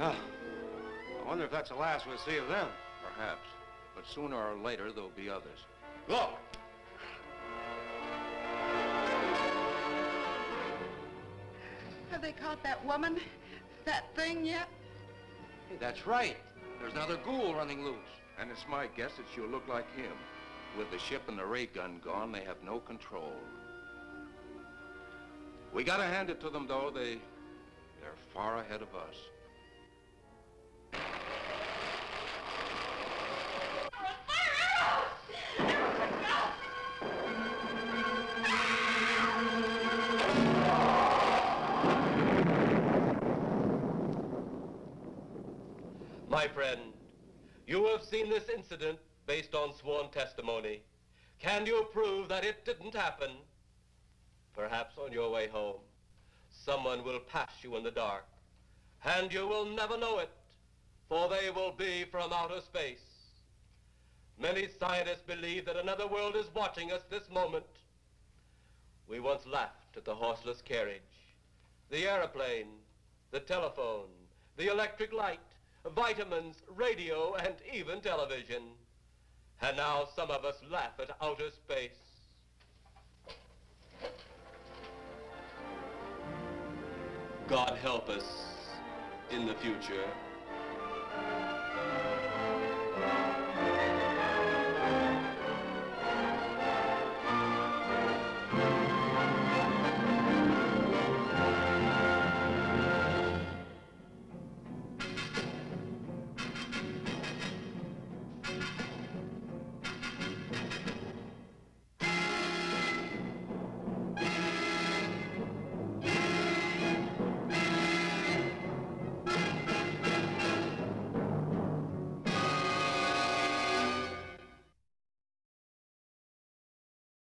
Oh, I wonder if that's the last we'll see of them. Perhaps. But sooner or later, there'll be others. Look. Have they caught that woman? That thing yet? Hey, that's right. There's another ghoul running loose. And it's my guess that she'll look like him. With the ship and the ray gun gone, they have no control. We gotta hand it to them, though. They're far ahead of us. My friend, you have seen this incident based on sworn testimony. Can you prove that it didn't happen? Perhaps on your way home, someone will pass you in the dark, and you will never know it, for they will be from outer space. Many scientists believe that another world is watching us this moment. We once laughed at the horseless carriage, the airplane, the telephone, the electric light, vitamins, radio, and even television. And now some of us laugh at outer space. God help us in the future.